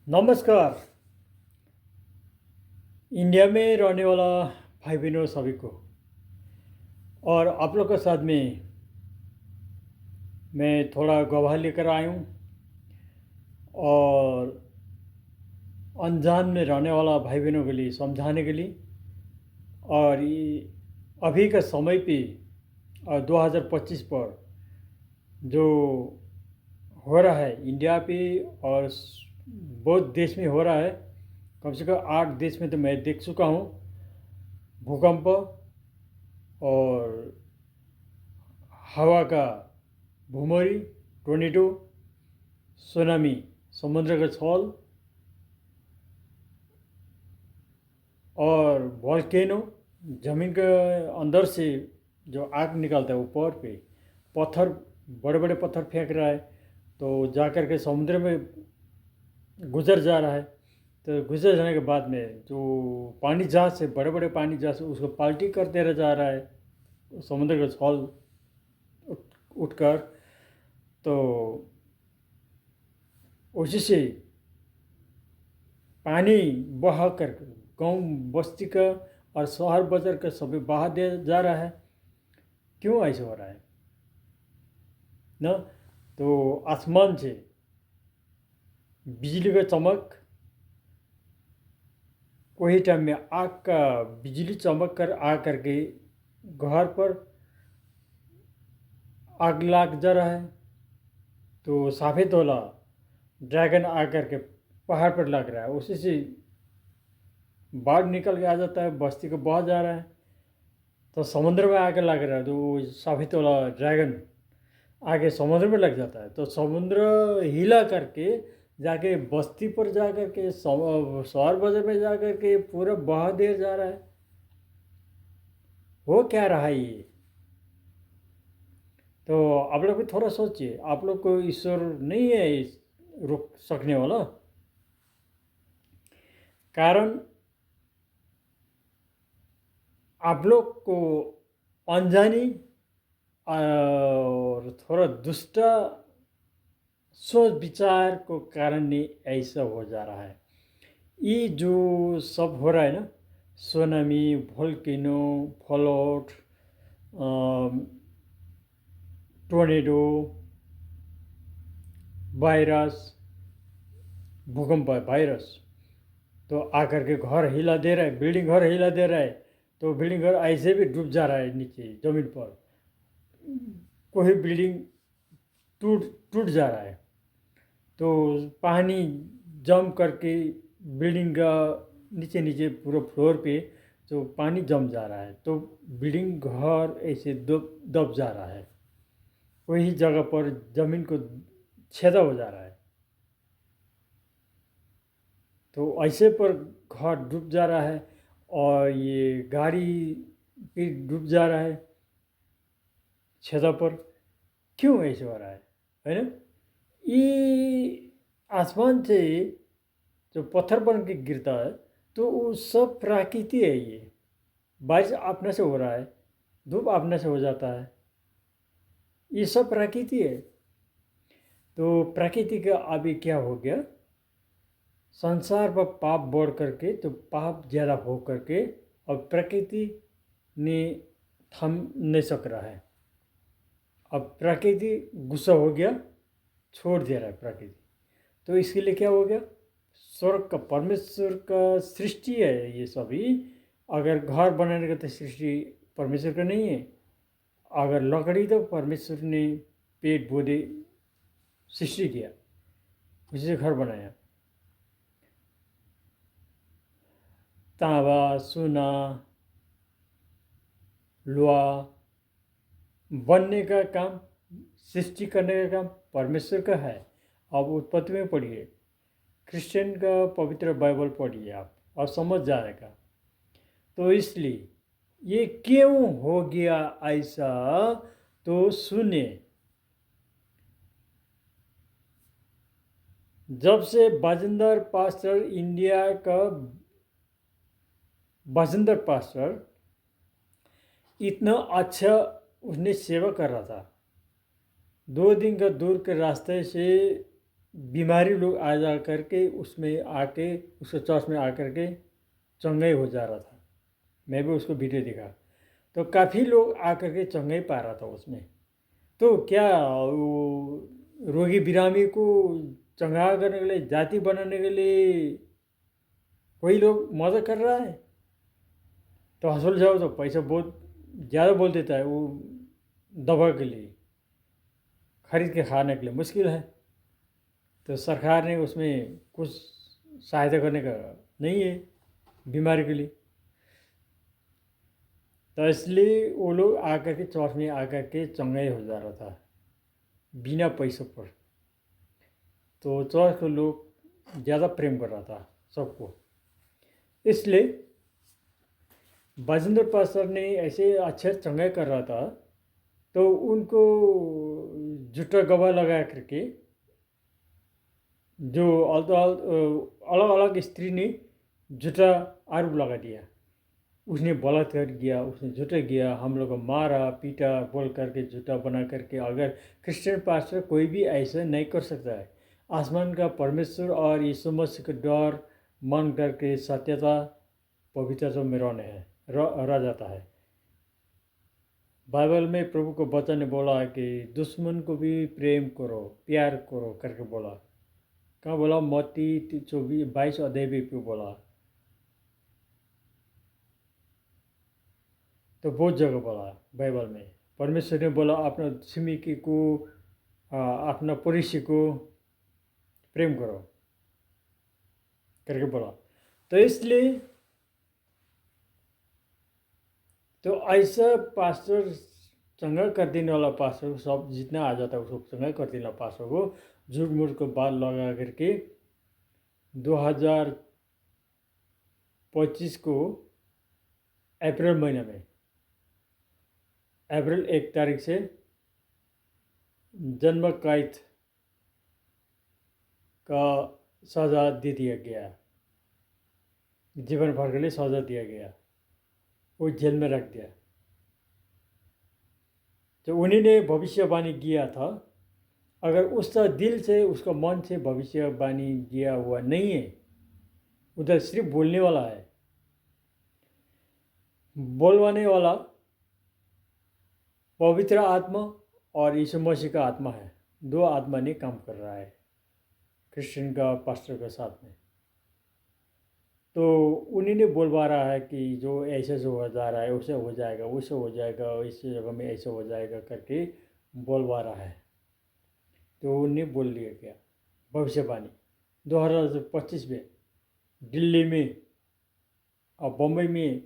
नमस्कार। इंडिया में रहने वाला भाई बहनों सभी को और आप लोग के साथ में मैं थोड़ा गवाह लेकर आया हूँ और अनजान में रहने वाला भाई बहनों के लिए समझाने के लिए। और ये अभी का समय पे 2025 पर जो हो रहा है इंडिया पे और बहुत देश में हो रहा है। कम से कम 8 देश में तो मैं देख चुका हूँ। भूकंप और हवा का भूमरी, टोर्नेडो, सुनामी, समुद्र का छाल और वॉल्केनो, ज़मीन के अंदर से जो आग निकलता है ऊपर पे, पत्थर, बड़े बड़े पत्थर फेंक रहा है तो जाकर के समुद्र में गुजर जा रहा है। तो गुजर जाने के बाद में जो पानी जहाज से, बड़े बड़े पानी जहाज से उसको पाल्टी करते रह जा रहा है समुद्र का छाल उठकर। तो उसी से पानी बहा कर गांव बस्ती का और शहर बाजार का सभी बहा दे जा रहा है। क्यों ऐसा हो रहा है ना? तो आसमान से बिजली का चमक, वही टाइम में आग का बिजली चमक कर आ करके घर पर आग लग जा रहा है। तो सफ़ेद वाला ड्रैगन आ करके पहाड़ पर लग रहा है, उसी से बाढ़ निकल के आ जाता है, बस्ती को बहा जा रहा है। तो समुद्र में आके लग रहा है तो सफ़ेद वाला ड्रैगन आगे समुद्र में लग जाता है। तो समुद्र हिला करके जाके बस्ती पर जा करके शहर बाजार में जा करके पूरा बहा दे जा रहा है। हो क्या रहा है ये? तो आप लोग भी थोड़ा सोचिए, आप लोग को ईश्वर नहीं है रोक सकने वाला। कारण आप लोग को अनजानी और थोड़ा दुष्ट सोच विचार को कारण ही ऐसा हो जा रहा है। ये जो सब हो रहा है ना, tsunami, volcano, fallout, tornado, virus, भूकंप वायरस, तो आकर के घर हिला दे रहा है, बिल्डिंग घर हिला दे रहा है। तो बिल्डिंग घर ऐसे भी डूब जा रहा है नीचे ज़मीन पर। कोई बिल्डिंग टूट टूट जा रहा है तो पानी जम करके बिल्डिंग का नीचे नीचे पूरा फ्लोर पे जो पानी जम जा रहा है तो बिल्डिंग घर ऐसे दब दब जा रहा है। वही जगह पर ज़मीन को छेदा हो जा रहा है। तो ऐसे पर घर डूब जा रहा है और ये गाड़ी भी डूब जा रहा है छेदा पर। क्यों ऐसे हो रहा है ना? ये आसमान से जो पत्थर बन के गिरता है तो वो सब प्राकृति है। ये बारिश अपने से हो रहा है, धूप अपने से हो जाता है, ये सब प्रकृति है। तो प्रकृति का अभी क्या हो गया, संसार पर पाप बढ़ करके तो पाप ज़्यादा हो करके और प्रकृति ने थम नहीं सक रहा है। अब प्रकृति गुस्सा हो गया, छोड़ दे रहा है प्रकृति। तो इसके लिए क्या हो गया, स्वर्ग का, परमेश्वर का सृष्टि है ये सभी। अगर घर बनाने का तो सृष्टि परमेश्वर का नहीं है। अगर लकड़ी तो परमेश्वर ने पेड़ पौधे सृष्टि किया, उसी से घर बनाया। तांबा, सोना, लोहा बनने का काम, सृष्टि करने का काम परमेश्वर का है। अब उत्पत्ति में पढ़िए, क्रिश्चियन का पवित्र बाइबल पढ़िए आप और समझ जाएगा। तो इसलिए ये क्यों हो गया ऐसा, तो सुनिए। जब से बाजिंदर पास्टर, इंडिया का बाजिंदर पास्टर इतना अच्छा उसने सेवा कर रहा था, 2 दिन का दूर के रास्ते से बीमारी लोग आ जा करके उसमें आके उसके चर्च में आकर के चंगाई हो जा रहा था। मैं भी उसको वीडियो देखा, तो काफ़ी लोग आकर के चंगाई पा रहा था उसमें। तो क्या वो रोगी बिरामी को चंगा करने के लिए, जाति बनाने के लिए कोई लोग मदद कर रहा है? तो हॉस्पिटल जाओ तो पैसा बहुत ज़्यादा बोल देता है, वो दवा के लिए खरीद के खाने के लिए मुश्किल है। तो सरकार ने उसमें कुछ सहायता करने का नहीं है बीमारी के लिए। तो इसलिए वो लोग आकर के चर्च में आकर के चंगाई हो जा रहा था बिना पैसों पर। तो चर्च को लोग ज़्यादा प्रेम कर रहा था सबको। इसलिए बाजेंद्र पास्टर ने ऐसे अच्छे चंगाई कर रहा था, तो उनको झूठा गवाह लगा करके जो अलग अलग स्त्री ने झूठा आरोप लगा दिया। उसने बलात्कार किया, उसने झूठा किया, हम लोग को मारा पीटा बोल करके झूठा बना करके। अगर क्रिश्चियन पास्टर कोई भी ऐसा नहीं कर सकता है। आसमान का परमेश्वर और यीशु मसीह का डर मान करके सत्यता पवित्रता में रहने हैं रह जाता है। बाइबल में प्रभु को वचन ने बोला कि दुश्मन को भी प्रेम करो, प्यार करो करके बोला। कहाँ बोला? मत्ती 22 अध्याय भी क्यों बोला? तो बहुत जगह बोला बाइबल में। परमेश्वर ने बोला अपना छिमेकी को, अपना पड़ोसी को प्रेम करो करके बोला। तो इसलिए तो ऐसा पास्टर चंगा कर देने वाला पास्टर को सब जितना आ जाता है उसको चंगा कर देने वाला पास्टर को झूठ मूठ को बात लगा करके 2025 को अप्रैल महीना में, अप्रैल 1 तारीख से जन्म कैद का सज़ा दे दिया गया, जीवन भर के लिए सज़ा दिया गया, वो जेल में रख दिया। तो उन्हीं ने भविष्यवाणी किया था। अगर उसका दिल से उसका मन से भविष्यवाणी किया हुआ नहीं है, उधर सिर्फ बोलने वाला है। बोलवाने वाला पवित्र आत्मा और यीशु मसीह का आत्मा है। दो आत्मा ने काम कर रहा है क्रिश्चियन का पास्टर के साथ में। तो उन्हीं ने बोलवा रहा है कि जो ऐसे से हो जा रहा है उसे हो जाएगा, उसे हो जाएगा, इस जगह में ऐसे हो जाएगा करके बोलवा रहा है। तो उन्हें बोल लिया गया भविष्यवाणी 2025 में दिल्ली में और बम्बई में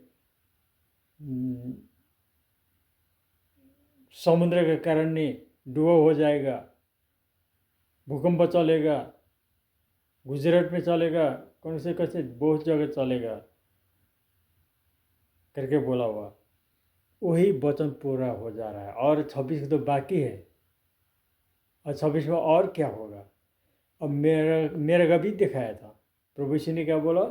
समुद्र के कारण ने डूबा हो जाएगा, भूकंप चलेगा, गुजरात में चलेगा, कौन से बहुत जगह चलेगा करके बोला हुआ। वही वचन पूरा हो जा रहा है और 26 तो बाकी है। और 26 में और क्या होगा? अब मेरा का भी दिखाया था। प्रभु यीशु ने क्या बोला?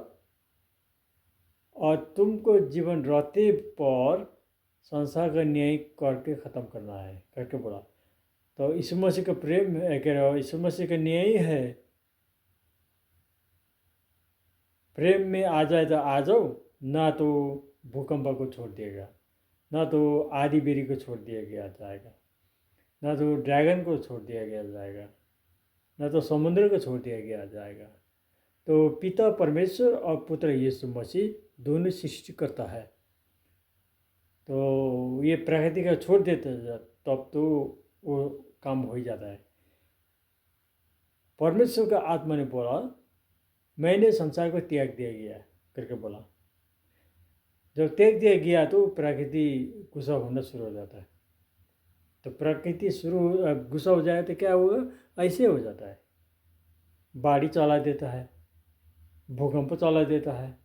और तुमको जीवन रहते पर संसार का न्याय करके ख़त्म करना है करके बोला। तो यीशु मसीह का प्रेम कह रहे हो, यीशु मसीह का न्याय है। प्रेम में आ जाए तो आ जाओ, ना तो भूकंप को छोड़ दिएगा, ना तो आदि बेरी को छोड़ दिया गया जाएगा, ना तो ड्रैगन को छोड़ दिया गया जाएगा, ना तो समुद्र को छोड़ दिया गया जाएगा। तो पिता परमेश्वर और पुत्र यीशु मसीह दोनों सृष्टि करता है। तो ये प्रकृति का छोड़ देते तब तो वो काम हो ही जाता है। परमेश्वर का आत्मा ने बोला मैंने संसार को त्याग दिया गया करके बोला। जब त्याग दिया गया तो प्रकृति गुस्सा होना शुरू हो जाता है। तो प्रकृति गुस्सा हो जाए तो क्या होगा? ऐसे हो जाता है, बाढ़ चला देता है, भूकंप चला देता है,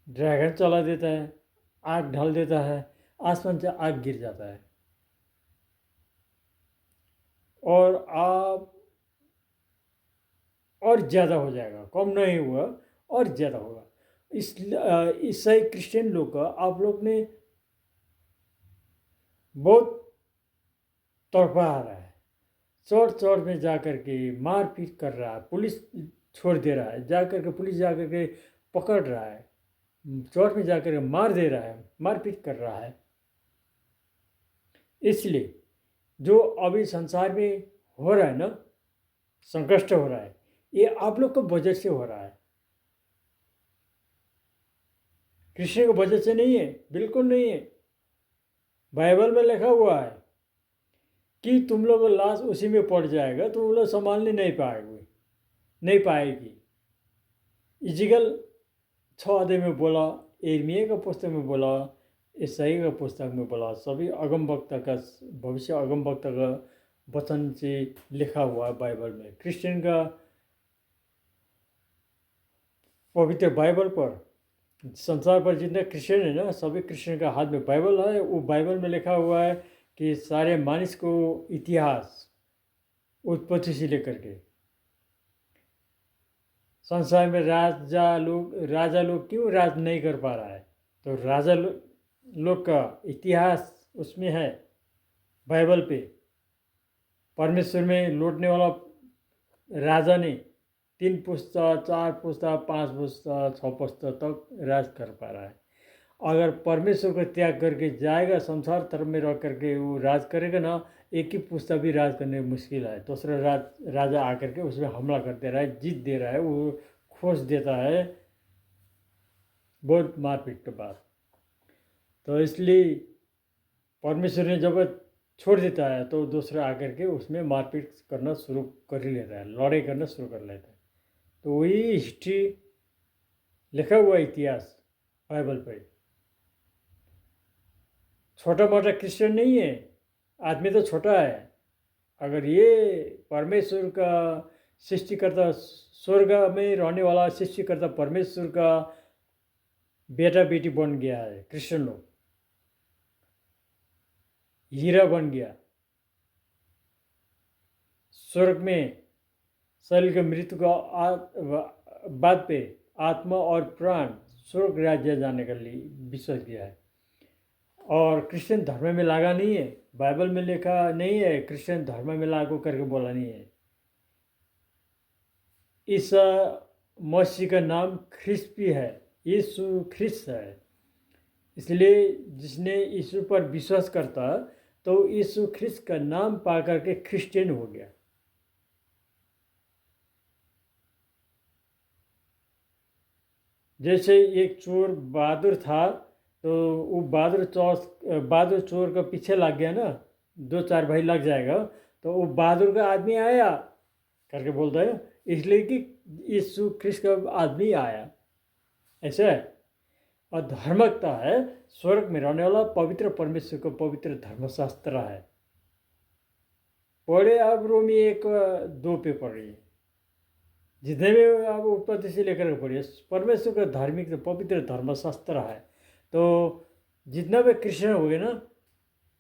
ड्रैगन चला देता है, आग ढल देता है, आसमान से आग गिर जाता है। और आप और ज़्यादा हो जाएगा, कम नहीं हुआ और ज़्यादा होगा। इस ईसाई क्रिश्चियन लोग का आप लोग ने बहुत तड़पा आ रहा है। चर्च में जा कर के मारपीट कर रहा है, पुलिस छोड़ दे रहा है, जा कर के पुलिस जा कर के पकड़ रहा है, चर्च में जा कर के मार दे रहा है, मारपीट कर रहा है। इसलिए जो अभी संसार में हो रहा है ना, संकट हो रहा है, ये आप लोग को वजह से हो रहा है, कृष्ण की वजह से नहीं है, बिल्कुल नहीं है। बाइबल में लिखा हुआ है कि तुम लोग का लाश उसी में पड़ जाएगा, तुम लोग संभालने नहीं पाएगी। इजिकल 6 अध्याय में बोला, यिर्मयाह का पुस्तक में बोला, ईसाई का पुस्तक में बोला, सभी अगम वक्ता का, भविष्य अगम वक्ता का वचन से लिखा हुआ है बाइबल में। क्रिश्चियन का पवित्र बाइबल पर, संसार पर जितने क्रिश्चियन है ना, सभी क्रिश्चियन का हाथ में बाइबल है। वो बाइबल में लिखा हुआ है कि सारे मानिस को इतिहास उत्पत्ति से लेकर के संसार में राजा लोग क्यों राज नहीं कर पा रहा है, तो राजा लोग का इतिहास उसमें है बाइबल पे। परमेश्वर में लौटने वाला राजा ने 3 पुस्ता, 4 पुस्ता, 5 पुस्ता, 6 पुस्ता तक राज कर पा रहा है। अगर परमेश्वर को त्याग करके जाएगा, संसार धर्म में रह करके वो राज करेगा ना, एक ही पुस्ता भी राज करने मुश्किल है। दूसरा राजा आकर के उसमें हमला कर दे रहा है, जीत दे रहा है, वो खोस देता है बहुत मारपीट के बाद। तो इसलिए परमेश्वर ने जब छोड़ देता है तो दूसरा आकर के उसमें मारपीट करना शुरू कर ही लेता है, लड़ाई करना शुरू कर लेता है। तो वही हिस्ट्री लिखा हुआ इतिहास बाइबल पर। छोटा मोटा क्रिश्चियन नहीं है, आदमी तो छोटा है। अगर ये परमेश्वर का सृष्टिकर्ता, स्वर्ग में रहने वाला सृष्टिकर्ता परमेश्वर का बेटा बेटी बन गया है, क्रिश्चियन लोग हीरा बन गया, स्वर्ग में शरीर के मृत्यु का बाद पे आत्मा और प्राण स्वर्ग राज्य जाने के लिए विश्वास किया है। और क्रिश्चियन धर्म में लगा नहीं है, बाइबल में लिखा नहीं है, क्रिश्चियन धर्म में लागू करके बोला नहीं है। इस मसीह का नाम ख्रिस्त भी है, यीशु ख्रिस्त है। इसलिए जिसने यीशु पर विश्वास करता तो यीशु ख्रिस्त का नाम पा करके क्रिश्चियन हो गया। जैसे एक चोर बहादुर था, तो वो बहादुर चोर का पीछे लग गया ना, 2-4 भाई लग जाएगा, तो वो बहादुर का आदमी आया करके बोलता है, इसलिए कि यीशु ख्रिस्त का आदमी आया, ऐसा है। और धर्मकता है स्वर्ग में रहने वाला पवित्र परमेश्वर का पवित्र धर्मशास्त्र है। पढ़े आप रोमी 1-2 पे पढ़िए, जितने भी आप उत्पत्ति से लेकर के पढ़िए, परमेश्वर का धार्मिक पवित्र धर्मशास्त्र है। तो जितना भी क्रिश्चियन हो गए ना,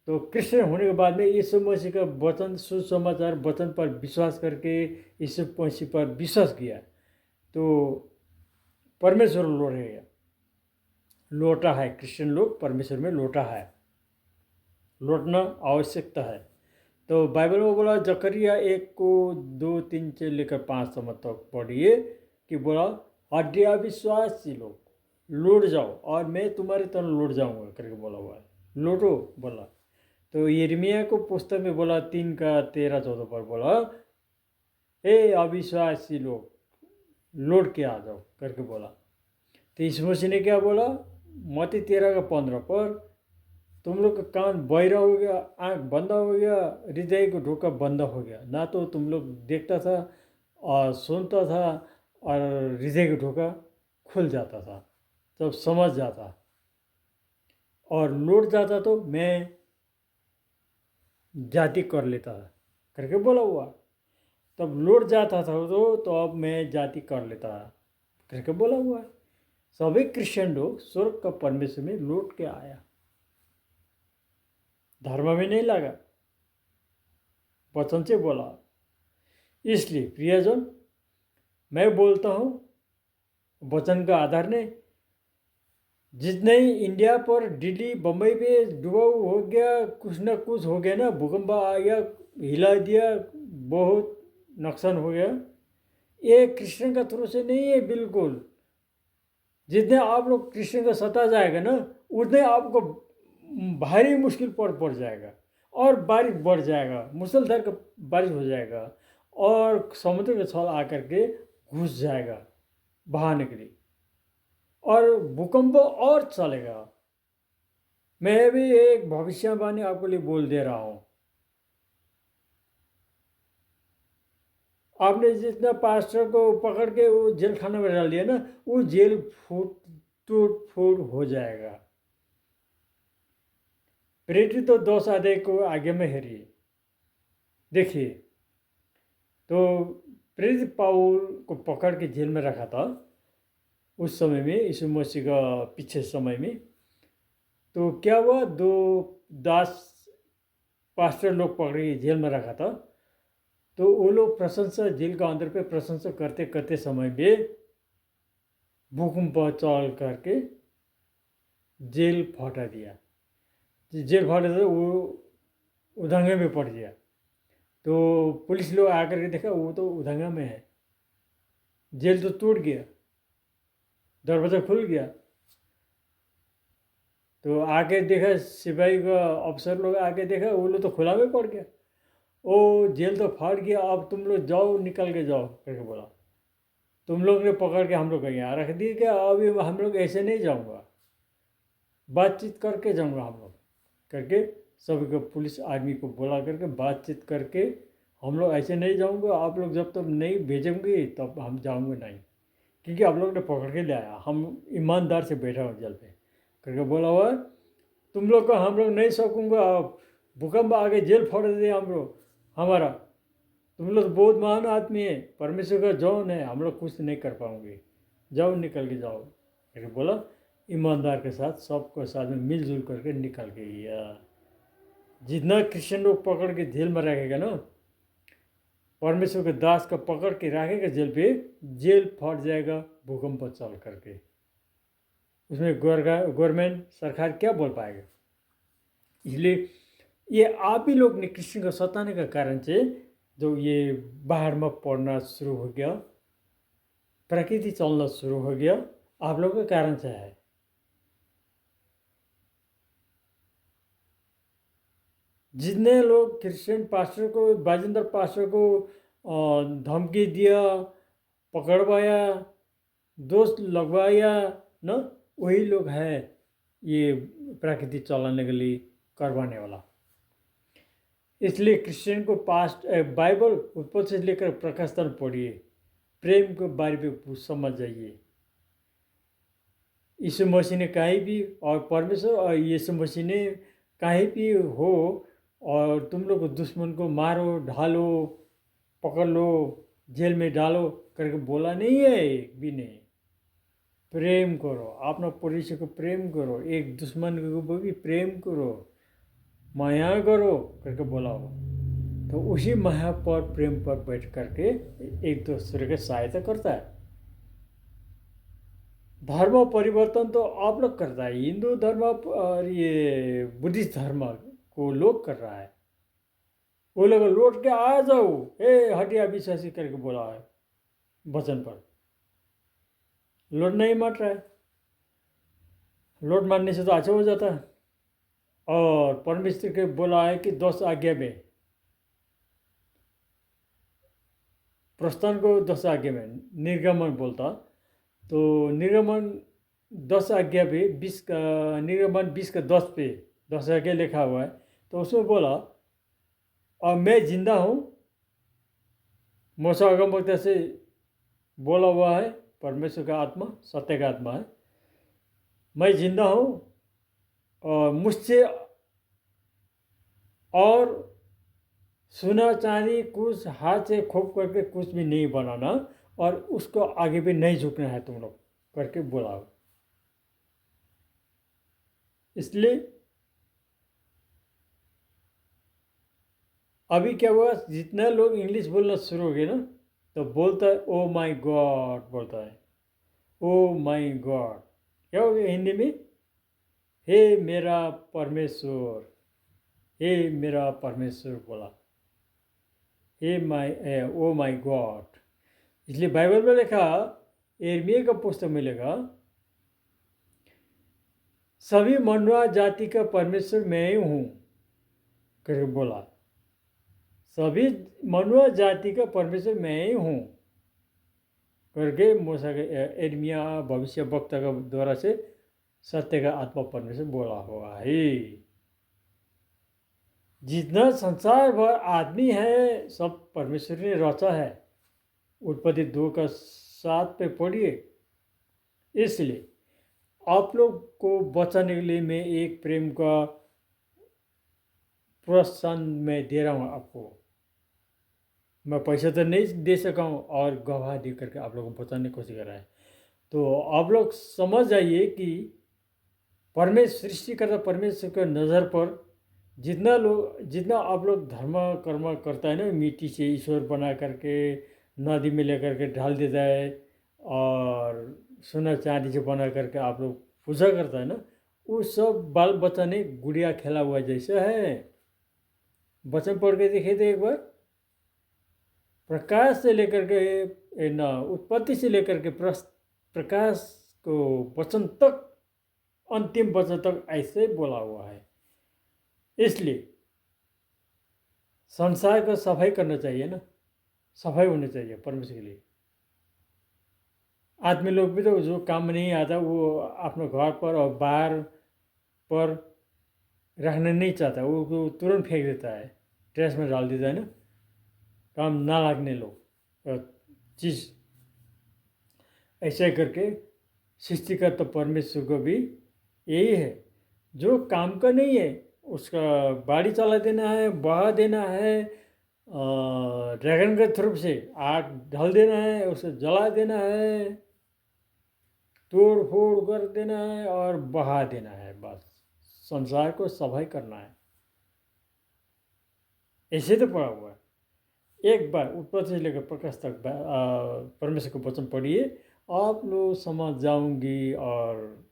तो क्रिश्चियन होने के बाद में यीशु मसीह का वचन, सुसमाचार वचन पर विश्वास करके यीशु मसीह पर विश्वास किया तो परमेश्वर लौटा है। क्रिश्चियन लोग परमेश्वर में लौटा है, लौटना आवश्यकता है। तो बाइबल में बोला, जकरिया 1:2-3 से लेकर 5 तक पढ़िए कि बोला, हड्डियाँ विश्वासी लोग लौट जाओ और मैं तुम्हारी तरह लौट जाऊंगा करके बोला हुआ है, लौटो बोला। तो यिर्मयाह को पुस्तक में बोला 3:13-14 पर बोला, हे अविश्वासी लोग लौट के आ जाओ करके बोला। तो यीशु मसीह ने क्या बोला, मत्ती 13:15 पर, तुम लोग का कान बहिरा हो गया, आँख बंद हो गया, हृदय को ढोका बंद हो गया। ना तो तुम लोग देखता था और सुनता था और हृदय का ढोका खुल जाता था, तब समझ जाता और लौट जाता तो मैं जाति कर लेता था करके बोला हुआ। तब लौट जाता था तो अब मैं जाति कर लेता करके बोला हुआ है। सभी क्रिश्चियन लोग स्वर्ग का परमेश्वर में लौट के आया, धर्म में नहीं लगा, वचन से बोला। इसलिए प्रियजन, मैं बोलता हूँ वचन का आधार ने जितने ही इंडिया पर दिल्ली बम्बई पे डुबाऊ हो गया, कुछ ना कुछ हो गया ना, भूकंप आ गया, हिला दिया, बहुत नुकसान हो गया। ये कृष्ण का थ्रू से नहीं है बिल्कुल। जितने आप लोग कृष्ण का सता जाएगा ना, उतने आपको भारी मुश्किल पड़ जाएगा, और बारिश बढ़ जाएगा, मूसलधार का बारिश हो जाएगा, और समुद्र का छल आकर के घुस जाएगा बहाने के लिए, और भूकंप और चलेगा। मैं भी एक भविष्यवाणी आपके लिए बोल दे रहा हूँ। आपने जितना पास्टर को पकड़ के वो जेल खाना में डाल दिया ना, वो जेल टूट फूट हो जाएगा। प्रेरित तो 2 अध्याय को आगे में हेरिए, देखिए। तो प्रेरित पाउल को पकड़ के जेल में रखा था उस समय में, यीशु मसीह का पीछे समय में। तो क्या हुआ, 2 दास पास्टर लोग पकड़ के जेल में रखा था। तो वो लोग प्रशंसा, जेल का अंदर पे प्रशंसा करते करते समय में भूकंप चल करके जेल फटा दिया। जेल फटा तो वो उधंगे में पड़ गया। तो पुलिस लोग आकर के देखा, वो तो उधंगा में है, जेल तो टूट गया, दरवाज़ा खुल गया। तो आके देखा, सिपाही का अफसर लोग आके देखा, वो लोग तो खुला में पड़ गया। ओ जेल तो फाड़ गया, अब तुम लोग जाओ, निकल के जाओ करके बोला। तुम लोग ने पकड़ के हम लोग को यहाँ रख दिए क्या, अभी हम लोग ऐसे नहीं जाऊँगा, बातचीत करके जाऊँगा हम लोग करके। सभी को, पुलिस आर्मी को बुला करके बातचीत करके, हम लोग ऐसे नहीं जाऊँगा, आप लोग जब तक नहीं भेजेंगे तब हम जाऊँगे नहीं, क्योंकि आप लोग ने पकड़ के ले आया, हम ईमानदार से बैठा हूँ जेल पे करके बोला हुआ। तुम लोग को हम लोग नहीं सकूँगा, भूकंप आगे जेल फोड़ दे हम लोग हमारा, तुम लोग बहुत महान आदमी है, परमेश्वर का जौन है, हम लोग कुछ नहीं कर पाओगे, जाओ निकल के जाओ करके बोला। ईमानदार के साथ, सबको साथ में मिलजुल करके निकल गया। जितना क्रिश्चियन लोग पकड़ के जेल में रखेगा ना, परमेश्वर के दास का पकड़ के रखेगा जेल पे, जेल फट जाएगा भूकंप चल करके। उसमें गवर्नमेंट, सरकार क्या बोल पाएगा। इसलिए ये आप ही लोग ने कृष्ण को सताने का कारण से जो ये बाहर में पड़ना शुरू हो गया, प्रकृति चलना शुरू हो गया, आप लोगों के कारण से है। जितने लोग क्रिश्चियन पास्टर को, बाजिंदर पास्टर को धमकी दिया, पकड़वाया, दोस्त लगवाया ना, वही लोग है ये प्रकृति चलाने के लिए करवाने वाला। इसलिए क्रिश्चियन को पास्ट बाइबल उत्पत्ति से लेकर प्रकाश तक पढ़िए, प्रेम के बारे में समझ जाइए। यीशु मसीह ने कहीं भी, और परमेश्वर और यीशु मसीह ने कहीं भी हो, और तुम लोग दुश्मन को मारो, ढालो, पकड़ लो, जेल में डालो करके बोला नहीं है, एक भी नहीं। प्रेम करो, अपना पड़ोसी को प्रेम करो, एक दुश्मन को भी प्रेम करो, माया करो करके बोला हो। तो उसी माया पर, प्रेम पर बैठ करके एक दूसरे की सहायता करता है। धर्म परिवर्तन तो आप लोग करता है, हिंदू धर्म और ये बुद्धिस्ट धर्म को लोग कर रहा है। वो लोग लौट के आ जाओ, हटिया विश्वासी करके बोला है वचन पर, लौट नहीं मट रहा है। लौट मारने से तो अच्छा हो जाता है। और परमेश्वर के बोला है कि 10 आज्ञा में, प्रस्थान को 10 आज्ञा में निर्गमन बोलता, तो निर्गमन 10 आज्ञा पे 20 का, निर्गमन 20 का 10 पे 10 आज्ञा लिखा हुआ है। तो उसमें बोला, और मैं जिंदा हूँ, मूसा अगमवक्ता से बोला हुआ है, परमेश्वर का आत्मा सत्य का आत्मा है, मैं जिंदा हूँ, और मुझसे और सोना चांदी कुछ हाथ से खोप करके कुछ भी नहीं बनाना, और उसको आगे भी नहीं झुकना है तुम लोग करके बोला। इसलिए अभी क्या हुआ, जितना लोग इंग्लिश बोलना शुरू हो गए ना, तो बोलता है ओ माय गॉड, बोलता है ओ माय गॉड। क्या हो गया हिंदी में, हे मेरा परमेश्वर, हे मेरा परमेश्वर बोला, ओ माई गॉड। इसलिए बाइबल में लिखा, यिर्मयाह का पुस्तक में लिखा, सभी मनुष्य जाति का परमेश्वर मैं ही हूँ करके बोला। सभी मनुष्य जाति का परमेश्वर मैं ही हूँ करके मूसा के यिर्मयाह भविष्य वक्ता का द्वारा से सत्य का आत्मा परमेश्वर बोला हुआ है। जितना संसार भर आदमी है सब परमेश्वर ने रचा है। उत्पत्ति 2:7 पे पढ़िए। इसलिए आप लोग को बचाने के लिए मैं एक प्रेम का प्रोत्साहन मैं दे रहा हूँ आपको। मैं पैसा तो नहीं दे सका हूँ और गवाह दे करके आप लोगों को बचाने की कोशिश कर रहा है। तो आप लोग समझ जाइए कि परमेश्वर सृष्टिकर्ता परमेश्वर के नज़र पर जितना आप लोग धर्म कर्म करता है ना, मिट्टी से ईश्वर बना करके नदी में लेकर के डाल देता है और सोना चांदी से बना करके आप लोग पूजा करता है ना, वो सब बाल बच्चा ने गुड़िया खेला हुआ जैसा है। वचन पढ़ के देखे थे एक बार। प्रकाश से लेकर के न उत्पत्ति से लेकर के प्रकाश को वचन तक, अंतिम वचन तक ऐसे बोला हुआ है। इसलिए संसार को सफाई करना चाहिए ना, सफाई होनी चाहिए परमेश्वर के लिए। आदमी लोग भी तो जो काम नहीं आता वो अपने घर पर और बाहर पर रखना नहीं चाहता, वो तुरंत फेंक देता है, ट्रैश में डाल देता है ना, काम ना लगने लोग चीज़। ऐसे करके सृष्टिकर्ता परमेश्वर को भी यही है, जो काम का नहीं है उसका बाड़ी चला देना है, बहा देना है, ड्रैगन के थ्रू से आग ढाल देना है, उसे जला देना है, तोड़ फोड़ कर देना है और बहा देना है। बस संसार को सफाई करना है। ऐसे तो पड़ा हुआ है। एक बार उत्पत्ति से लेकर प्रकाश तक परमेश्वर को वचन पढ़िए, आप लोग समझ जाऊंगी और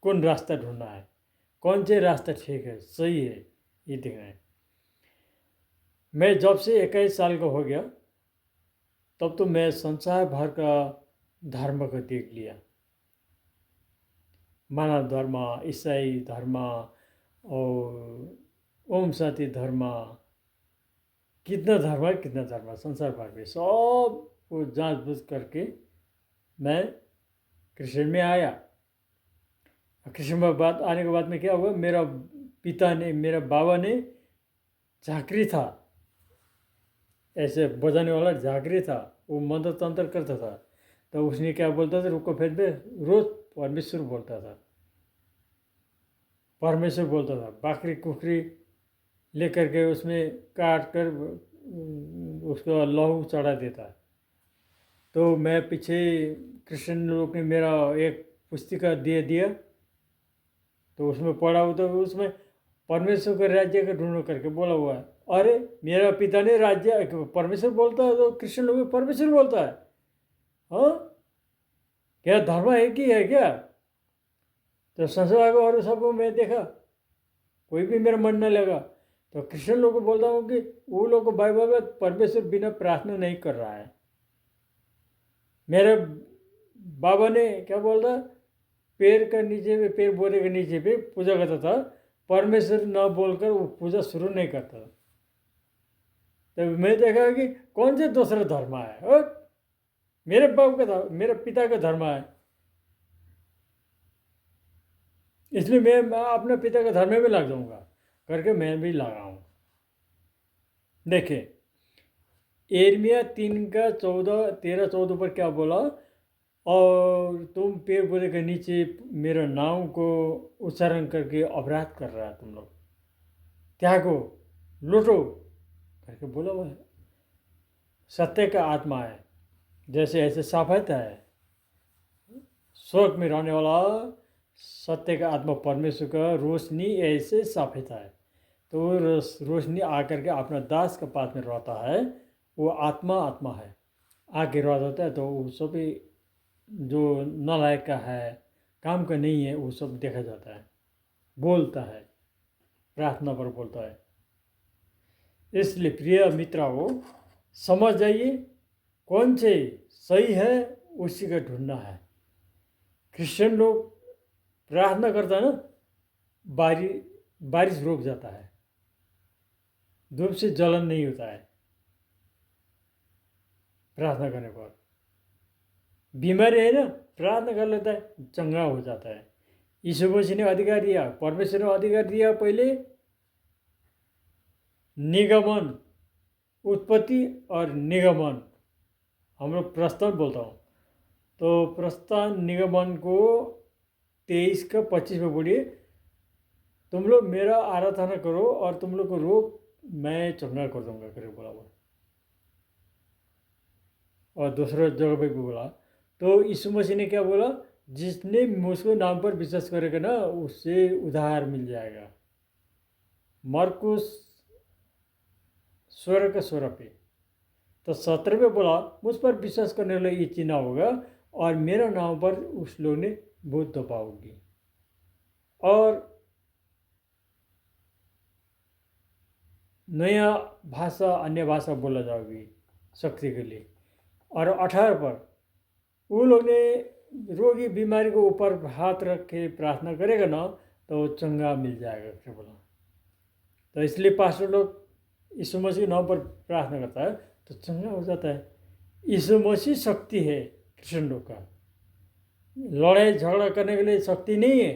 कौन रास्ता ढूंढना है, कौन से रास्ता ठीक है, सही है, ये देखना है। मैं जब से 21 साल का हो गया तब तो मैं संसार भर का धर्म को देख लिया। मानव धर्म, ईसाई धर्म और ओम शांति धर्म, कितना धर्म है, कितना धर्म है संसार भर में, सब को जांच बूझ करके मैं क्रिश्चियन में आया। क्रिश्चियन में बात आने के बाद में क्या हुआ, मेरा बाबा ने झांकरी था, ऐसे बजाने वाला झांकरी था, वो मंत्र तंत्र करता था। तो उसने क्या बोलता था, रुको फिर में रोज परमेश्वर बोलता था, परमेश्वर बोलता था। बकरी कुकरी लेकर के उसमें काट कर उसको लहू चढ़ा देता। तो मैं पीछे क्रिश्चियन लोग ने मेरा एक पुस्तिका दे दिया, तो उसमें पढ़ा हुआ, तो उसमें परमेश्वर के राज्य का ढूंढो करके बोला हुआ है। अरे मेरा पिता ने राज्य परमेश्वर बोलता है तो क्रिश्चियन लोग परमेश्वर बोलता है। हाँ, क्या धर्म एक ही है क्या? तो संसार को और सबको मैं देखा, कोई भी मेरा मन न लगा। तो क्रिश्चियन लोग को बोलता हूँ कि वो लोग को बाइबल में परमेश्वर बिना प्रार्थना नहीं कर रहा है। मेरे बाबा ने क्या बोलता, पेड़ के नीचे पे, पेड़ पौधे के नीचे पे पूजा करता था, परमेश्वर न बोलकर वो पूजा शुरू नहीं करता था। तो मैं देखा कि कौन से दूसरा धर्म है, और मेरे बाप का धर्म, मेरे पिता का धर्म है, इसलिए मैं अपने पिता के धर्म में लग जाऊंगा करके मैं भी लगा हूँ। देखिए यिर्मयाह 3:13-14 पर क्या बोला, और तुम पेड़ पौधे के नीचे मेरा नाम को उच्चारण करके अपराध कर रहा है, तुम लोग त्यागो, लूटो करके बोला हुआ है। सत्य का आत्मा है, जैसे ऐसे सफेद है, स्वर्ग में रहने वाला सत्य का आत्मा परमेश्वर का रोशनी ऐसे सफेद है। तो रोशनी आकर के अपना दास के पास में रहता है, वो आत्मा है, आके रह जाता है। तो सभी जो नालायक का है, काम का नहीं है, वो सब देखा जाता है, बोलता है, प्रार्थना पर बोलता है। इसलिए प्रिय मित्रों, समझ जाइए कौन से सही है, उसी का ढूंढना है। क्रिश्चियन लोग प्रार्थना करता है ना, बारिश रुक जाता है, धूप से जलन नहीं होता है प्रार्थना करने पर। बीमारी है ना, प्रार्थना कर लेता है, चंगा हो जाता है। यीशु मसीह ने अधिकार दिया, परमेश्वर ने अधिकार दिया पहले निगमन, उत्पत्ति और निगमन। हम लोग प्रस्थान बोलता हूँ, तो प्रस्थान निगमन को 23 का 25 में बोलिए, तुम लोग मेरा आराधना करो और तुम लोग को रोग मैं चंगा कर दूंगा करके बोला हुआ। और दूसरा जगह पे भी बोला, तो यीशु मसीह ने क्या बोला, जिसने मुझको नाम पर विश्वास करेगा ना, उससे उद्धार मिल जाएगा। मरकुस 16 का 16 पे। तो 17 में बोला, मुझ पर विश्वास करने वाला ये चिन्ह होगा और मेरा नाम पर उस लोग ने भूत दबाओगी और नया भाषा, अन्य भाषा बोला जाओगी शक्ति के लिए। और 18 पर वो लोग ने रोगी बीमारी को ऊपर हाथ रख के प्रार्थना करेगा ना, तो चंगा मिल जाएगा फिर बोला। तो इसलिए पास्टर लोग यीशु मसीह के नाम पर प्रार्थना करता है तो चंगा हो जाता है। यीशु मसीह शक्ति है क्रिश्चियन लोग का। लड़ाई झगड़ा करने के लिए शक्ति नहीं है,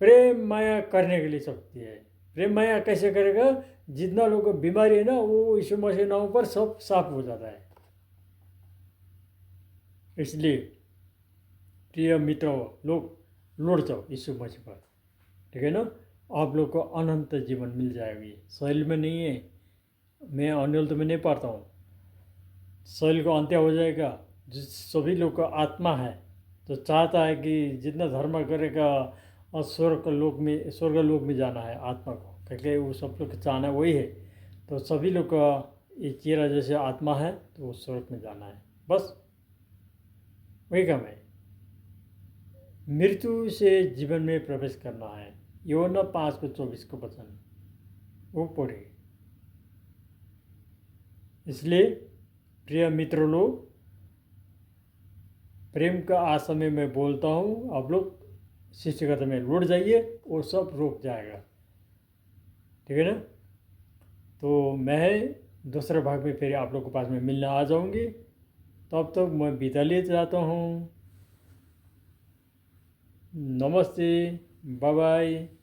प्रेम माया करने के लिए शक्ति है। प्रेम माया कैसे करेगा, जितना लोगों को बीमारी है ना, वो यीशु मसीह के नाम पर सब साफ हो जाता है। इसलिए प्रिय मित्रों, लोग लौट जाओ यीशु मसीह पर, ठीक है ना। आप लोग को अनंत जीवन मिल जाएगी। शरीर में नहीं है, मैं अन्यल तो मैं नहीं पढ़ता हूँ, शरीर को अंत्य हो जाएगा। जिस सभी लोग का आत्मा है तो चाहता है कि जितना धर्म करेगा और स्वर्ग लोक में जाना है आत्मा को, क्योंकि वो सब लोग का चाहना वही है। तो सभी लोग का ये चेहरा जैसे आत्मा है तो वो स्वर्ग में जाना है, बस वही काम है। मृत्यु से जीवन में प्रवेश करना है। यूहन्ना 5:24 को वचन वो पढ़े। इसलिए प्रिय मित्र लोग, प्रेम का आशा में मैं बोलता हूँ, आप लोग शिष्यगत में लौट जाइए, वो सब रुक जाएगा, ठीक है ना। तो मैं दूसरे भाग में फिर आप लोग के पास में मिलने आ जाऊंगी। तब तक मैं विदा लिए जाता हूँ। नमस्ते, बाय बाय।